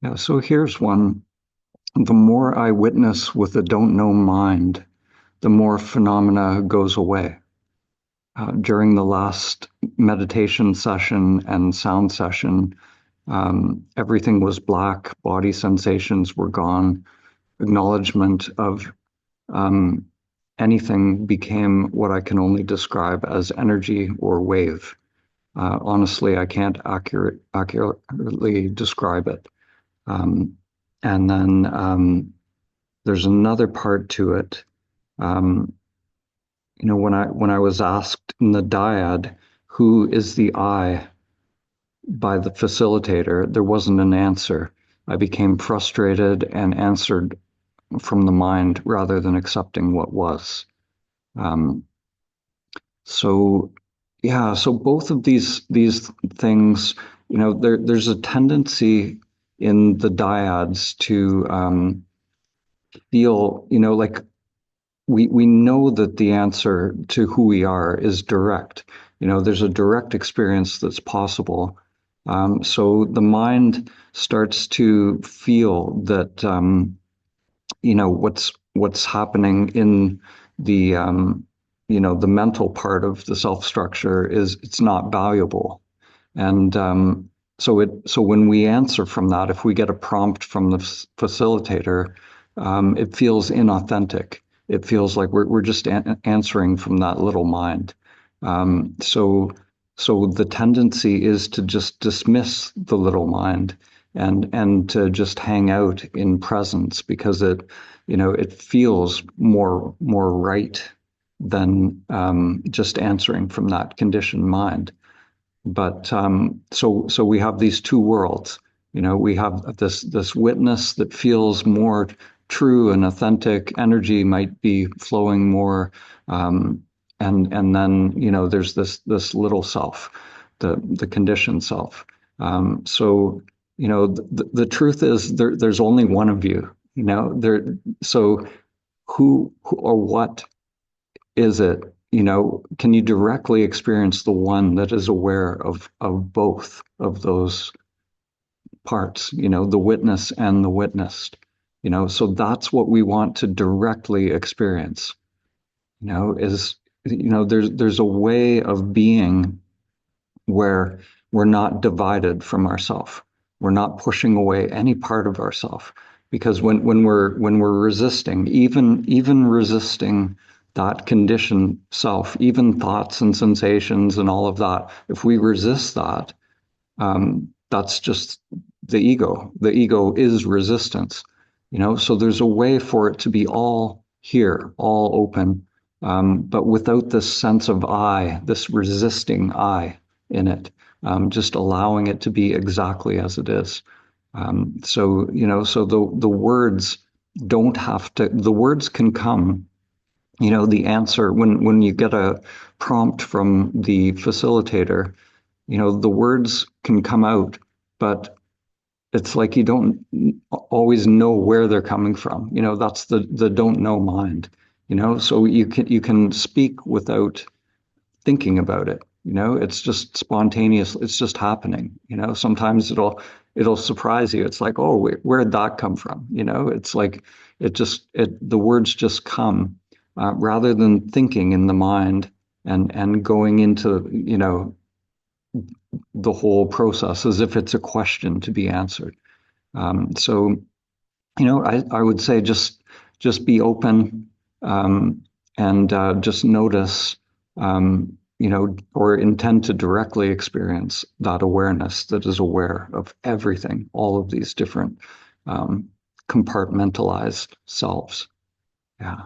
Yeah, so here's one. The more I witness with a don't know mind, the more phenomena goes away. During the last meditation session and sound session, everything was black, body sensations were gone, acknowledgement of um, anything became what I can only describe as energy or wave. Honestly, I can't accurately describe it. Um, and then there's another part to it. Um, when I was asked in the dyad, who is the I by the facilitator, there wasn't an answer. I became frustrated and answered from the mind rather than accepting what was. Um, so yeah, so both of these things, there's a tendency in the dyads to feel, like we know that the answer to who we are is direct. There's a direct experience that's possible. So the mind starts to feel that what's happening in the the mental part of the self structure is it's not valuable. And so when we answer from that, if we get a prompt from the facilitator, it feels inauthentic. It feels like we're just answering from that little mind. So the tendency is to just dismiss the little mind and to just hang out in presence because it feels more right than just answering from that conditioned mind. But so we have these two worlds. We have this witness that feels more true and authentic. Energy might be flowing more, and then there's this little self, the conditioned self. So the truth is there's only one of you. There. So who or what is it, can you directly experience the one that is aware of both of those parts, the witness and the witnessed, so that's what we want to directly experience, is, there's a way of being where we're not divided from ourself. We're not pushing away any part of ourself. Because when we're resisting, even resisting that conditioned self, even thoughts and sensations and all of that, if we resist that, that's just the ego. The ego is resistance, so there's a way for it to be all here, all open, but without this sense of I, this resisting I in it, just allowing it to be exactly as it is. So the words don't have to, the words can come, the answer when you get a prompt from the facilitator, the words can come out, but it's like you don't always know where they're coming from. That's the don't know mind. So you can speak without thinking about it. It's just spontaneous. It's just happening. Sometimes it'll surprise you. It's like, oh, where'd that come from? It's like the words just come rather than thinking in the mind and going into the whole process as if it's a question to be answered. So I would say just be open, and just notice, or intend to directly experience that awareness that is aware of everything, all of these different um, compartmentalized selves. Yeah,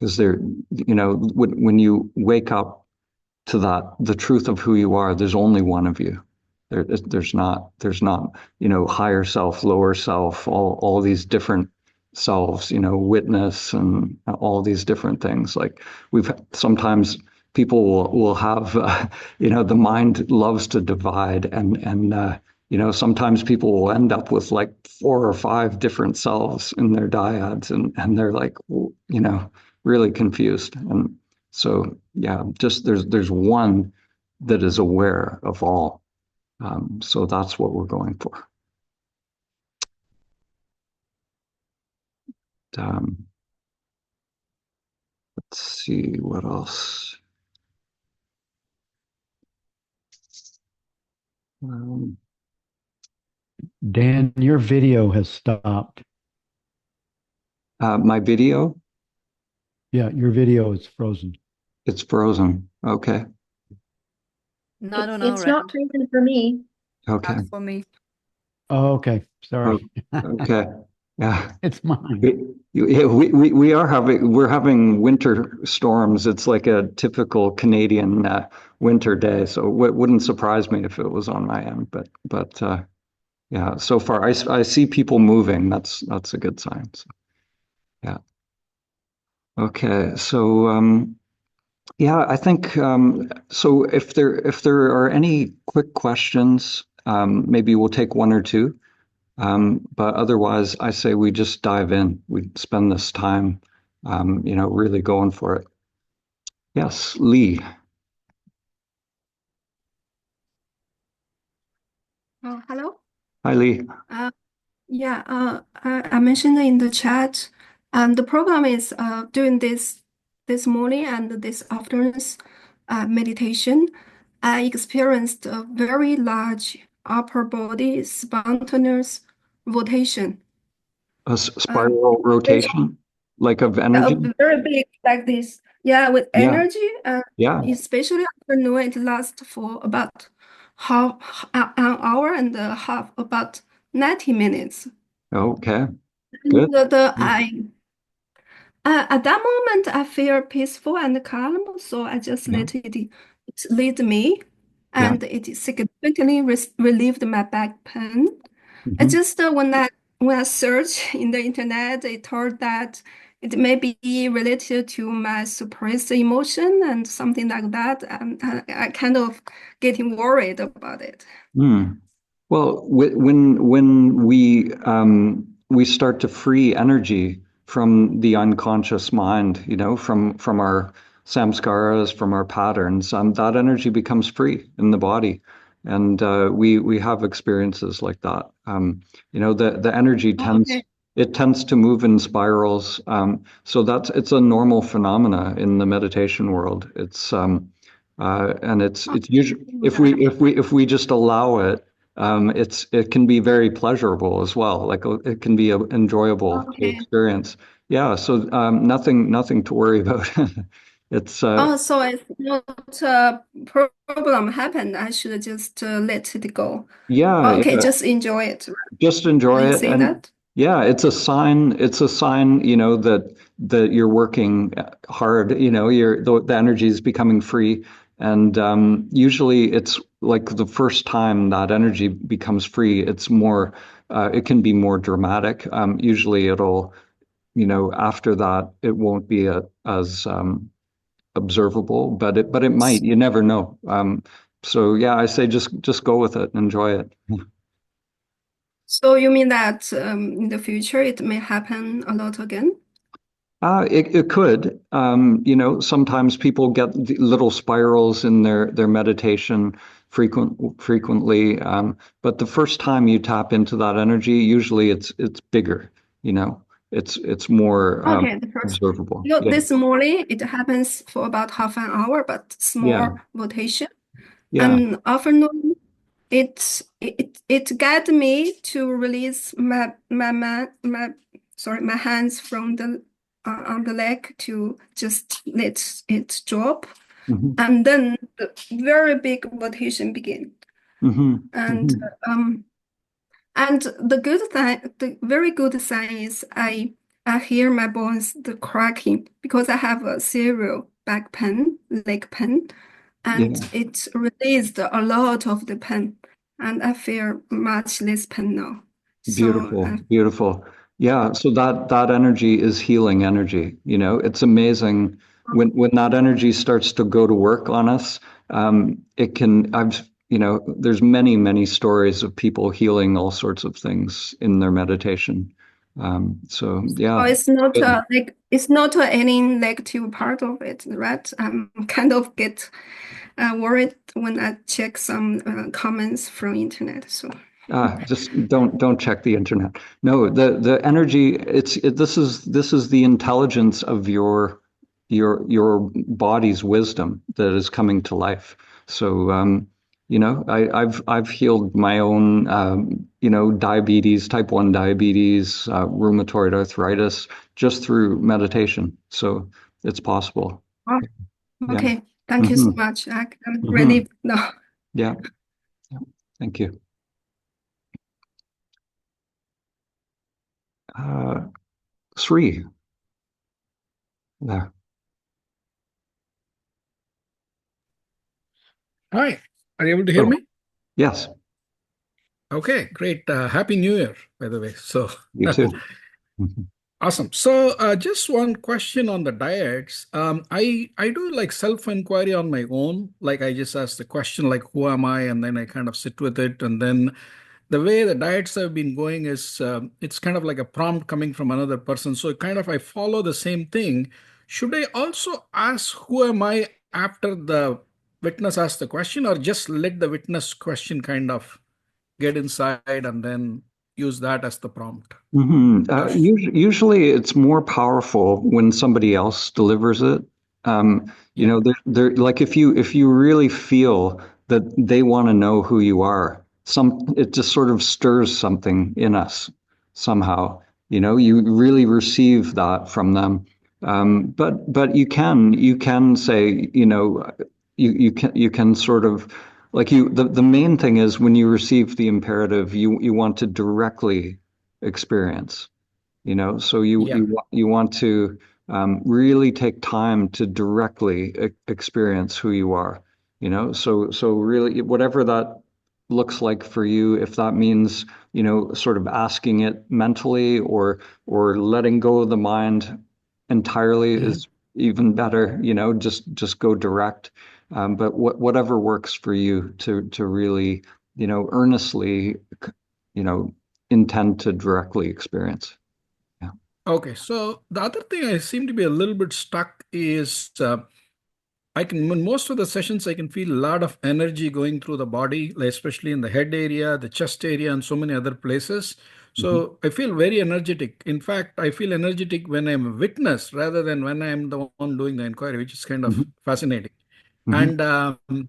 because when you wake up to that, the truth of who you are, there's only one of you. There's not, higher self, lower self, all these different selves, witness and all these different things. Like we've sometimes people will have, the mind loves to divide and sometimes people will end up with like 4 or 5 different selves in their dyads and they're like, really confused. And so, yeah, just there's one that is aware of all. So that's what we're going for. Um, let's see what else. Um, Dan, your video has stopped. my video, Yeah, your video is frozen. it's frozen. Okay. Not on It's our not end, freezing for me. Okay. not for me. Oh, okay. Oh, Sorry. okay. Yeah. It's mine. We're having winter storms. It's like a typical Canadian winter day, so it wouldn't surprise me if it was on my end. But yeah, so far I see people moving. That's a good sign. So, yeah. Okay. So yeah, I think so. If there are any quick questions, maybe we'll take one or two. But otherwise, I say we just dive in. We spend this time, really going for it. Yes, Lee. Hello. Hi, Lee. Uh, yeah, I mentioned in the chat, the program is doing this morning and this afternoon's meditation. I experienced a very large upper body spontaneous rotation. A Um, spiral it's rotation, like of energy. very big like this. Yeah, with Yeah, energy, yeah. especially afternoon, it lasts for about an hour and a half, about 90 minutes. Okay, And good. at that moment, I feel peaceful and calm, so I just Yeah, it lead me, yeah. and it significantly relieved my back pain. I Hmm. just when I search in the internet, it told that it may be related to my suppressed emotion and something like that. And I kind of getting worried about it. Mm. Well, when we start to free energy from the unconscious mind, from our samskaras, from our patterns, that energy becomes free in the body, and we have experiences like that. The energy tends Okay. it tends to move in spirals. So it's a normal phenomena in the meditation world. And it's usually if we just allow it, it can be very pleasurable as well. Like it can be an enjoyable Okay. experience. Yeah. So nothing to worry about. It's Oh, so it's not a problem happened. I should just let it go. yeah, Okay, yeah. just enjoy it. Just Are enjoy you it, saying and that? yeah, it's a sign, that you're working hard. The energy is becoming free, and usually it's like the first time that energy becomes free, it can be more dramatic. Usually after that, it won't be as observable, but it might. You never know. So yeah, I say just go with it and enjoy it. So you mean that in the future it may happen a lot again? It could. Sometimes people get the little spirals in their meditation frequently. But the first time you tap into that energy, usually it's bigger, you know. It's more Okay, the first. observable. You know, Yeah. this morning it happens for about half an hour, but Yeah. small rotation. Yeah. And afternoon, it got me to release my hands from the on the leg to just let it drop, Hmm. and then the very big rotation begin. Hmm. And Hmm. um and the very good sign is I hear my bones the cracking because I have a serial back pain, leg pain, and Yeah. it released a lot of the pain, and I feel much less pain now. So Beautiful, beautiful. Yeah, so that energy is healing energy. It's amazing when that energy starts to go to work on us. It can. There's many, many stories of people healing all sorts of things in their meditation. So yeah, it's not good. like it's not any negative part of it, right? Kind of get worried when I check some comments from internet. So Just don't check the internet. No, the energy, this is the intelligence of your body's wisdom that is coming to life. So I've healed my own diabetes, type 1 diabetes, rheumatoid arthritis just through meditation. So it's possible. oh, Yeah. okay, thank you so Mhm. much. I'm ready now. Yeah. Yeah. Thank you. Sri, there. Hi, are you able to hear Oh, me? yes, Okay, great. Happy New Year, by the way. So you too. Mhm. awesome. So just one question on the diets. I do like self-inquiry on my own. Like I just ask the question, like, who am I? And then I kind of sit with it. And then the way the diets have been going is it's kind of like a prompt coming from another person. So kind of I follow the same thing. Should I also ask who am I after the witness asks the question, or just let the witness question kind of get inside and then use that as the prompt? Usually it's more powerful when somebody else delivers it. Yeah. They're like if you really feel that they want to know who you are, it just sort of stirs something in us somehow. You really receive that from them. But you can say, you can sort of like the main thing is when you receive the imperative, you want to directly experience, so you Yeah. you want to really take time to directly experience who you are, so really whatever that looks like for you, if that means sort of asking it mentally, or letting go of the mind entirely Mhm. is even better, just go direct. But whatever works for you to really earnestly you know intend to directly experience. Yeah. Okay. So the other thing I seem to be a little bit stuck is in most of the sessions, I can feel a lot of energy going through the body, like especially in the head area, the chest area, and so many other places. Mhm. So I feel very energetic. In fact, I feel energetic when I'm a witness rather than when I'm the one doing the inquiry, which is kind of Mhm. fascinating. Mhm.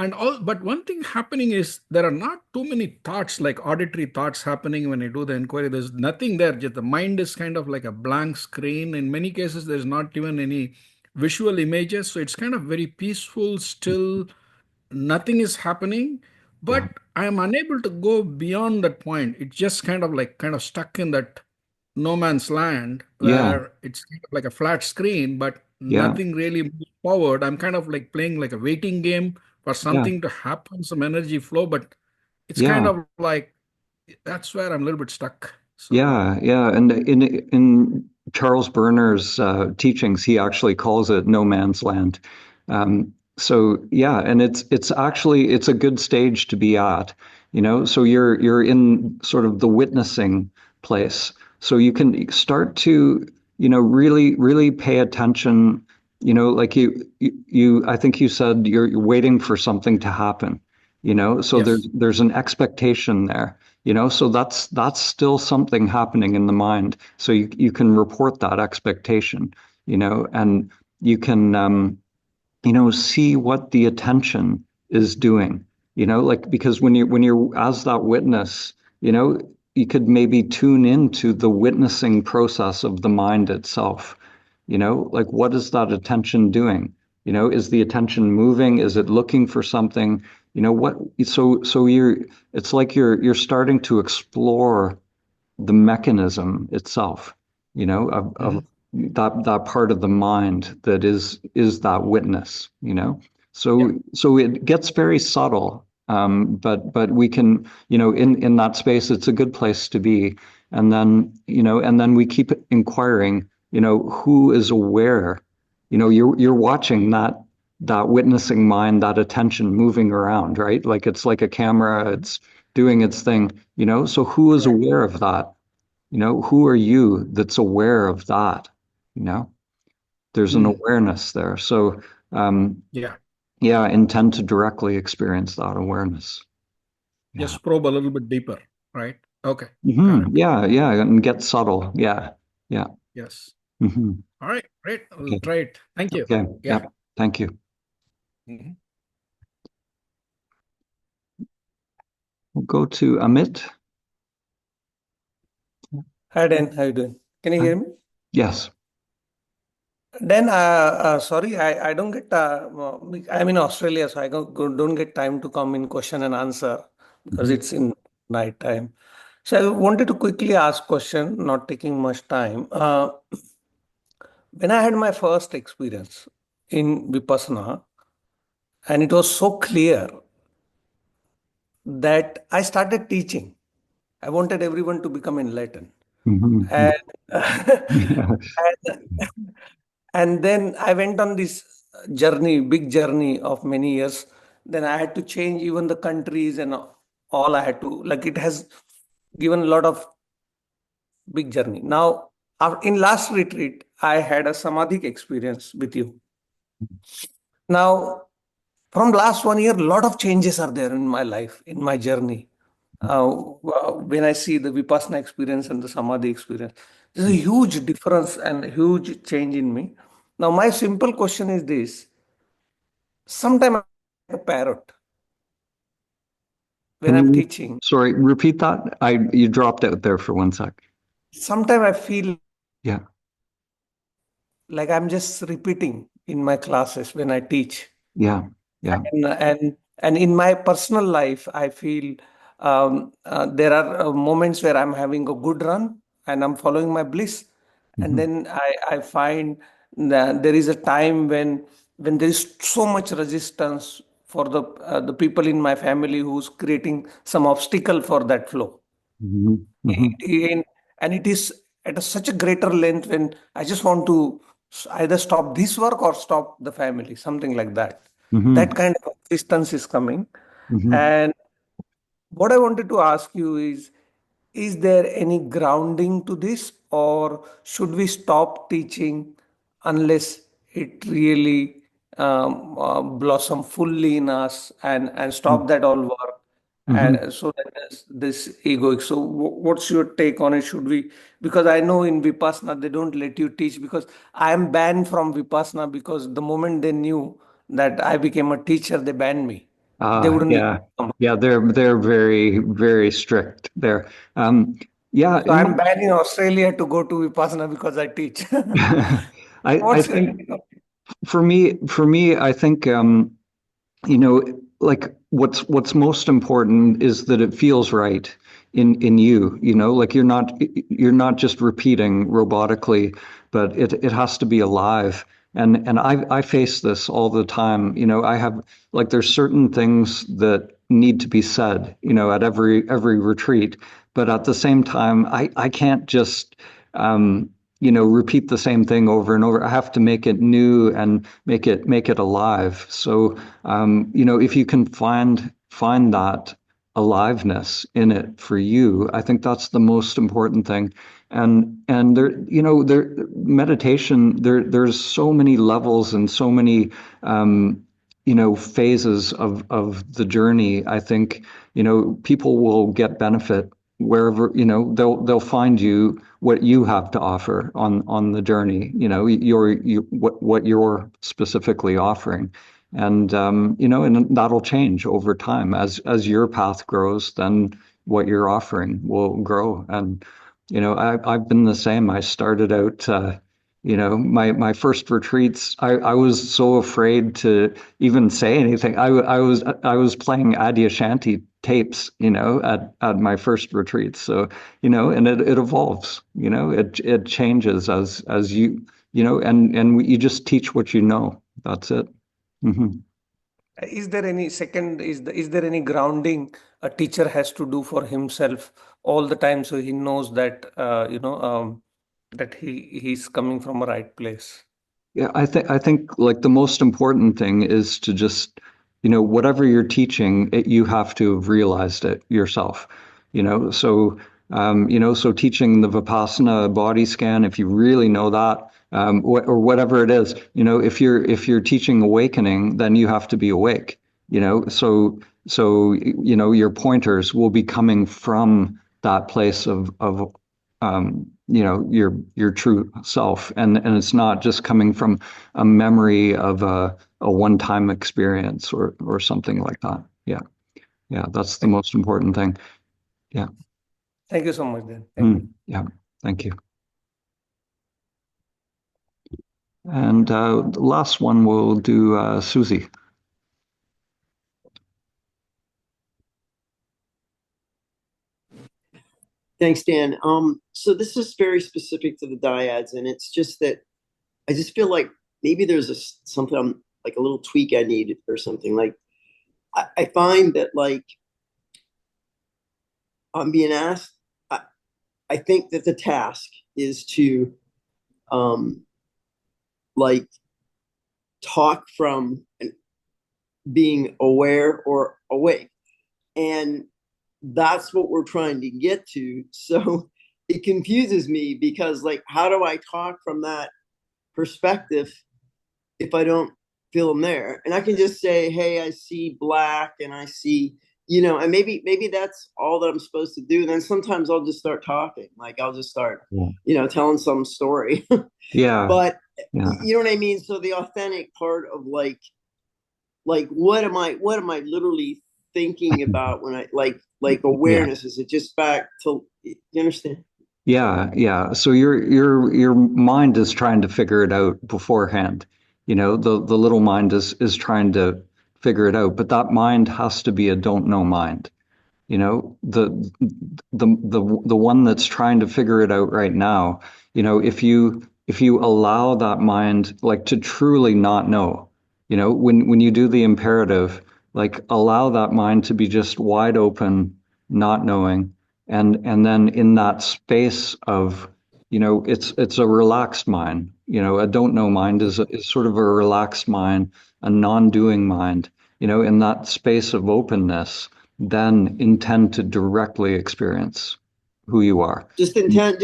And but one thing happening is there are not too many thoughts, like auditory thoughts happening when I do the inquiry. There's nothing there. Just the mind is kind of like a blank screen. In many cases, there's not even any visual images. So it's kind of very peaceful, still, nothing is happening. Yeah. But I'm unable to go beyond that point. It's just kind of stuck in that no man's land Yeah. where it's kind of like a flat screen, but Yeah. nothing really moves forward. I'm kind of like playing like a waiting game for Yeah. something to happen, some energy flow, but it's kind Yeah. of like that's where I'm a little bit stuck. So, Yeah. Yeah. And in Charles Berner's teachings, he actually calls it no man's land. So yeah, and it's a good stage to be at, so you're in sort of the witnessing place. So you can start to, really, really pay attention, like I think you said you're waiting for something to happen, so yes. there's an expectation there, so that's still something happening in the mind. So you can report that expectation, and you can see what the attention is doing, like, because when you're as that witness, you could maybe tune into the witnessing process of the mind itself, like what is that attention doing? Is the attention moving? Is it looking for something? What, so it's like you're starting to explore the mechanism itself, of Mhm. that part of the mind that is that witness, Yeah. so it gets very subtle, but we can, in that space, it's a good place to be. And then we keep inquiring, who is aware, you're watching that witnessing mind, that attention moving around, right? Like it's like a camera, it's doing its thing, so who is Correct. aware of that? Who are you that's aware of that? There's an Mm. awareness there. So, Yeah. yeah, intend to directly experience that awareness. Yeah. Just probe a little bit deeper, right? Okay, got it. Yeah, yeah, and get subtle. Yeah, yeah. Yes. hmm All right, great. I'll Okay. try it. Thank you. Okay. Yeah. Yep. Thank you. Mhm. We'll go to Amit. Hi Dan, how you doing? Can you hear me? Yes. Dan, sorry, I don't get, I'm in Australia, so I don't get time to come in question and answer because Mhm. it's in night time. So I wanted to quickly ask question, not taking much time. When I had my first experience in Vipassana, and it was so clear that I started teaching. I wanted everyone to become enlightened. Mhm. And, Yes. and and then I went on this journey, big journey of many years. Then I had to change even the countries and all. I had to, like, it has given a lot of big journey. Now, in last retreat, I had a samadhic experience with you. Now, from last 1 year, a lot of changes are there in my life, in my journey. When I see the Vipassana experience and the Samadhi experience, there's a huge difference and a huge change in me. Now, my simple question is this. Sometimes I'm like a parrot when Can I'm you, teaching. sorry, repeat that? You dropped out there for 1 sec. Sometimes I feel Yeah. like I'm just repeating in my classes when I teach. Yeah. Yeah. And in my personal life, I feel there are moments where I'm having a good run and I'm following my bliss, and Mhm. then I find that there is a time when there is so much resistance for the people in my family who's creating some obstacle for that flow. Mhm. Mhm. And and it is at such a greater length when I just want to either stop this work or stop the family, something like that. That Mhm. kind of resistance is coming. Mhm. And what I wanted to ask you is there any grounding to this, or should we stop teaching unless it really blossom fully in us and stop that all work? Mhm. And so that this egoic. So what's your take on it? Should we, because I know in Vipassana they don't let you teach, because I am banned from Vipassana, because the moment they knew that I became a teacher, they banned me. They wouldn't let Yeah. me come. Yeah, they're very, very strict there. Yeah, So I'm banned in Australia to go to Vipassana because I teach. I What's your think take on it? for me, I think you know, like what's most important is that it feels right in you, like you're not just repeating robotically, but it has to be alive. And I face this all the time. I have, like, there's certain things that need to be said, at every retreat, but at the same time, I can't just repeat the same thing over and over. I have to make it new and make it alive. So if you can find that aliveness in it for you, I think that's the most important thing. And there meditation, there's so many levels and so many phases of the journey. I think people will get benefit wherever, they'll find you what you have to offer on the journey, what you're specifically offering. And that'll change over time as your path grows. Then what you're offering will grow. And I've been the same. I started out, my first retreats. I was so afraid to even say anything. I was playing Adyashanti tapes, at my first retreat. So and it evolves. It changes as and you just teach what you know. That's it. Mhm. Is there any second, is there any grounding a teacher has to do for himself all the time so he knows that that he's coming from a right place? Yeah, I think like the most important thing is to just, whatever you're teaching, you have to have realized it yourself. So So teaching the Vipassana body scan, if you really know that, or whatever it is, if you're teaching awakening, then you have to be awake, so your pointers will be coming from that place of your true self, and it's not just coming from a memory of a one-time experience or something like that. Yeah, that's the most important thing. Yeah. Thank you so much, then. Thank you. Yeah, thank you. And the last one we'll do Susie. Thanks, Dan. So this is very specific to the dyads, and it's just that I just feel like maybe there's something like a little tweak I need or something. Like I find that like I'm being asked. I think that the task is to like talk from being aware or awake, and that's what we're trying to get to. So it confuses me because like, how do I talk from that perspective if I don't feel them there? And I can just say, hey, I see black and I see, and maybe that's all that I'm supposed to do. And then sometimes I'll just start talking. Like I'll just start, telling some story. Yeah. But yeah. you know what I mean? So the authentic part of like what am I literally thinking about when I like awareness? Is it just back to, you understand? Yeah. So your mind is trying to figure it out beforehand. The little mind is trying to figure it out, but that mind has to be a don't know mind. The one that's trying to figure it out right now. If you allow that mind like to truly not know, when you do the imperative, like allow that mind to be just wide open, not knowing, and then in that space of, it's a relaxed mind. A don't know mind is sort of a relaxed mind, a non-doing mind. In that space of openness, then intend to directly experience who you are. Just intend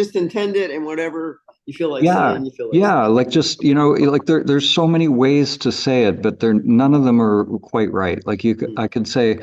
it, and whatever you feel like saying, you feel like saying. Like just, like there's so many ways to say it, but none of them are quite right. Like I could say,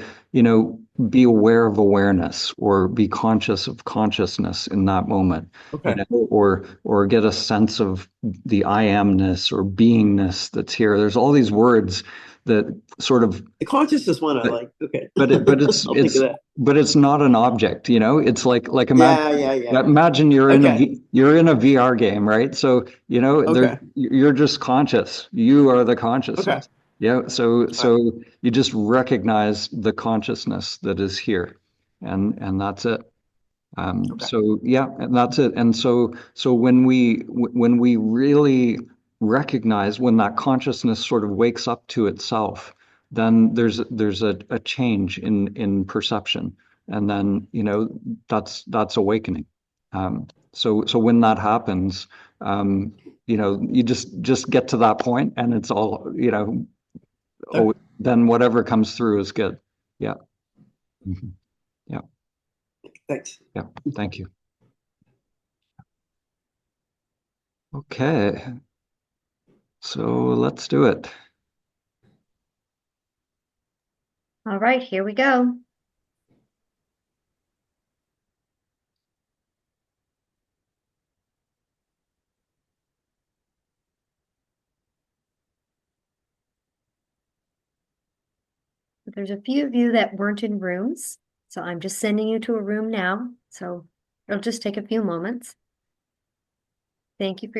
be aware of awareness, or be conscious of consciousness in that moment. Okay. Or get a sense of the I amness or beingness that's here. There's all these words that sort of the consciousness one I like. Okay. But it's not an object, It's like imagine you're in a VR game, right? So you're just conscious. You are the consciousness. Okay. Yeah. So you just recognize the consciousness that is here, and that's it. So yeah, and that's it. And so when we really recognize, when that consciousness sort of wakes up to itself, then there's a change in perception, and then that's awakening. So when that happens, you just get to that point, and it's all then whatever comes through is good. Yeah. Mm-hmm. Yeah. Thanks. Yeah, thank you. Okay, so let's do it. All right, here we go. There's a few of you that weren't in rooms, so I'm just sending you to a room now. So it'll just take a few moments. Thank you for your